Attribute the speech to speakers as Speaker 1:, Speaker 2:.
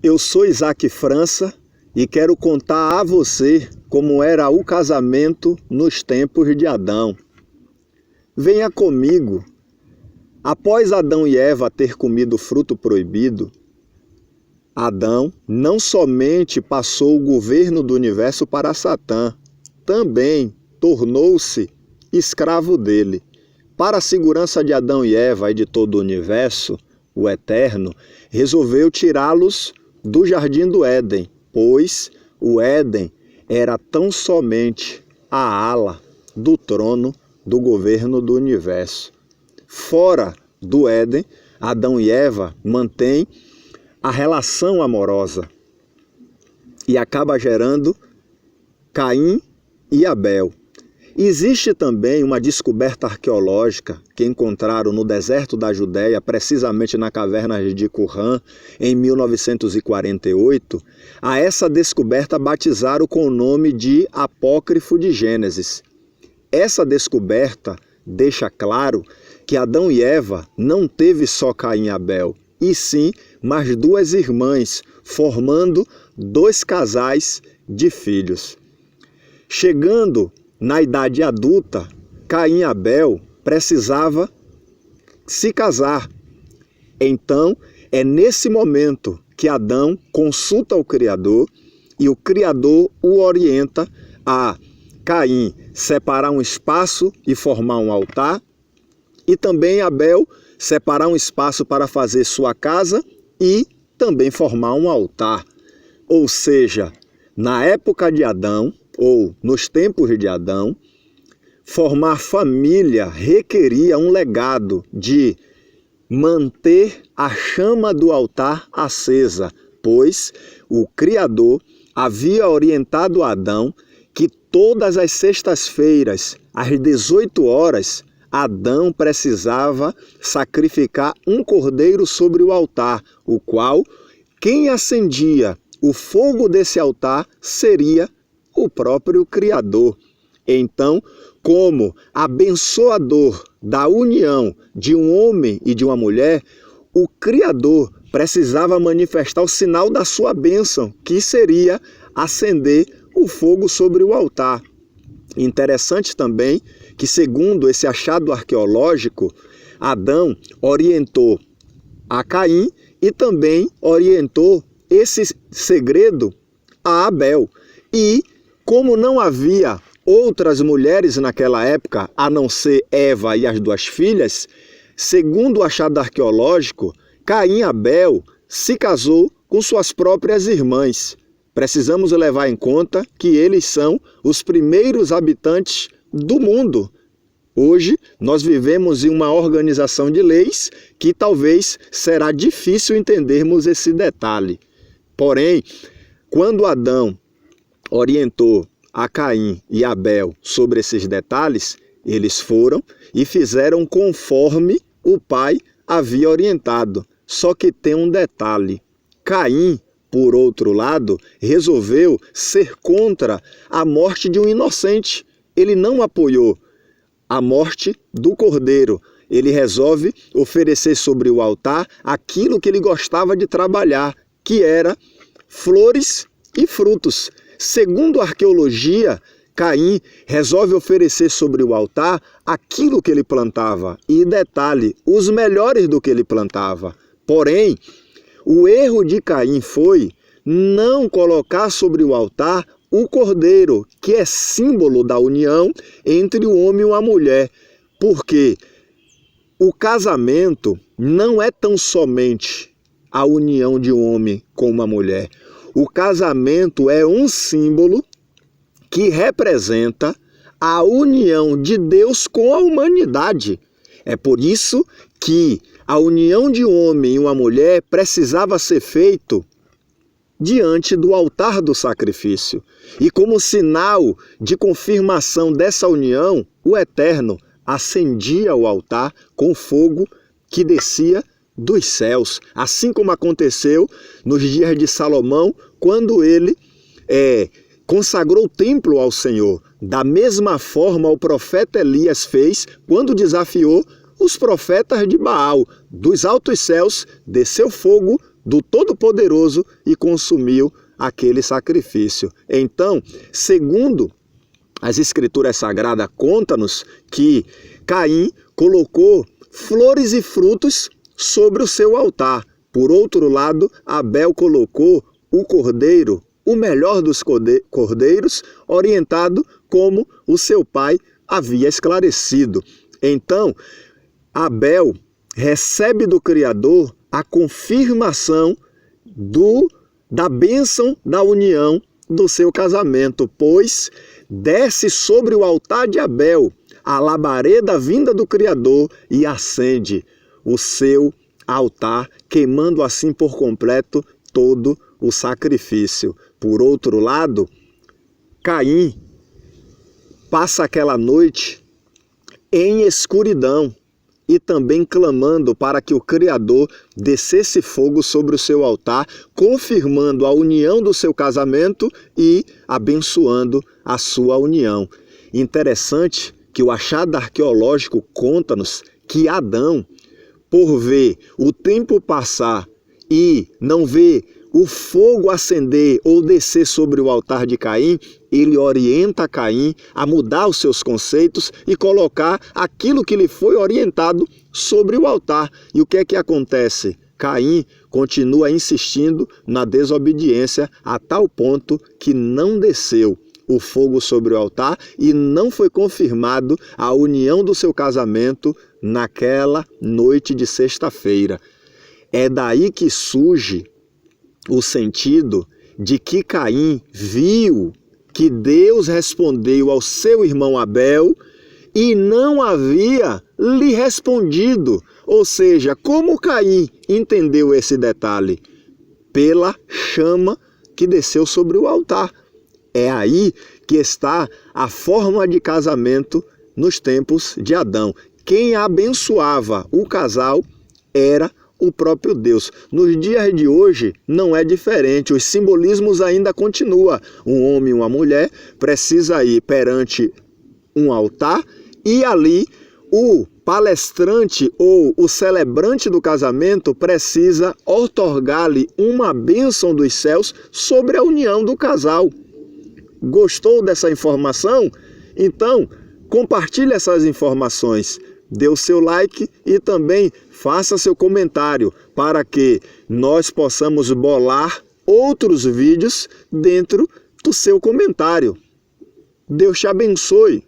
Speaker 1: Eu sou Isaac França e quero contar a você como era o casamento nos tempos de Adão. Venha comigo. Após Adão e Eva ter comido o fruto proibido, Adão não somente passou o governo do universo para Satã, também tornou-se escravo dele. Para a segurança de Adão e Eva e de todo o universo, o Eterno resolveu tirá-los do jardim do Éden, pois o Éden era tão somente a ala do trono do governo do universo. Fora do Éden, Adão e Eva mantêm a relação amorosa e acaba gerando Caim e Abel. Existe também uma descoberta arqueológica que encontraram no deserto da Judéia, precisamente na caverna de Qumran, em 1948. A essa descoberta batizaram com o nome de Apócrifo de Gênesis. Essa descoberta deixa claro que Adão e Eva não teve só Caim e Abel, e sim mais duas irmãs, formando dois casais de filhos. Chegando na idade adulta, Caim e Abel precisava se casar. Então, é nesse momento que Adão consulta o Criador e o Criador o orienta a Caim separar um espaço e formar um altar, e também Abel separar um espaço para fazer sua casa e também formar um altar. Ou seja, na época de Adão, ou nos tempos de Adão, formar família requeria um legado de manter a chama do altar acesa, pois o Criador havia orientado a Adão que todas as sextas-feiras, às 18 horas, Adão precisava sacrificar um cordeiro sobre o altar, o qual, quem acendia o fogo desse altar seria o próprio Criador. Então, como abençoador da união de um homem e de uma mulher, o Criador precisava manifestar o sinal da sua bênção, que seria acender o fogo sobre o altar. Interessante também que, segundo esse achado arqueológico, Adão orientou a Caim e também orientou esse segredo a Abel. E, como não havia outras mulheres naquela época, a não ser Eva e as duas filhas, segundo o achado arqueológico, Caim e Abel se casou com suas próprias irmãs. Precisamos levar em conta que eles são os primeiros habitantes do mundo. Hoje, nós vivemos em uma organização de leis que talvez será difícil entendermos esse detalhe. Porém, quando Adão orientou a Caim e Abel sobre esses detalhes, eles foram e fizeram conforme o pai havia orientado. Só que tem um detalhe: Caim, por outro lado, resolveu ser contra a morte de um inocente. Ele não apoiou a morte do cordeiro. Ele resolve oferecer sobre o altar aquilo que ele gostava de trabalhar, que era flores e frutos. Segundo a arqueologia, Caim resolve oferecer sobre o altar aquilo que ele plantava. E detalhe, os melhores do que ele plantava. Porém, o erro de Caim foi não colocar sobre o altar o cordeiro, que é símbolo da união entre o homem e a mulher. Porque o casamento não é tão somente a união de um homem com uma mulher. O casamento é um símbolo que representa a união de Deus com a humanidade. É por isso que a união de um homem e uma mulher precisava ser feito diante do altar do sacrifício. E como sinal de confirmação dessa união, o Eterno acendia o altar com fogo que descia dos céus, assim como aconteceu nos dias de Salomão, quando ele consagrou o templo ao Senhor. Da mesma forma, o profeta Elias fez quando desafiou os profetas de Baal. Dos altos céus desceu fogo do Todo-Poderoso e consumiu aquele sacrifício. Então, segundo as Escrituras Sagradas, conta-nos que Caim colocou flores e frutos sobre o seu altar. Por outro lado, Abel colocou o cordeiro, o melhor dos cordeiros, orientado como o seu pai havia esclarecido. Então, Abel recebe do Criador a confirmação da bênção da união do seu casamento, pois desce sobre o altar de Abel a labareda vinda do Criador e acende o seu altar, queimando assim por completo todo o sacrifício. Por outro lado, Caim passa aquela noite em escuridão e também clamando para que o Criador descesse fogo sobre o seu altar, confirmando a união do seu casamento e abençoando a sua união. Interessante que o achado arqueológico conta-nos que Adão, por ver o tempo passar e não ver o fogo acender ou descer sobre o altar de Caim, ele orienta Caim a mudar os seus conceitos e colocar aquilo que lhe foi orientado sobre o altar. E o que é que acontece? Caim continua insistindo na desobediência a tal ponto que não desceu o fogo sobre o altar e não foi confirmado a união do seu casamento naquela noite de sexta-feira. É daí que surge o sentido de que Caim viu que Deus respondeu ao seu irmão Abel e não havia lhe respondido. Ou seja, como Caim entendeu esse detalhe? Pela chama que desceu sobre o altar. É aí que está a forma de casamento nos tempos de Adão. Quem abençoava o casal era o próprio Deus. Nos dias de hoje não é diferente, os simbolismos ainda continuam. Um homem e uma mulher precisa ir perante um altar e ali o palestrante ou o celebrante do casamento precisa outorgar-lhe uma bênção dos céus sobre a união do casal. Gostou dessa informação? Então, compartilhe essas informações. Dê o seu like e também faça seu comentário para que nós possamos bolar outros vídeos dentro do seu comentário. Deus te abençoe.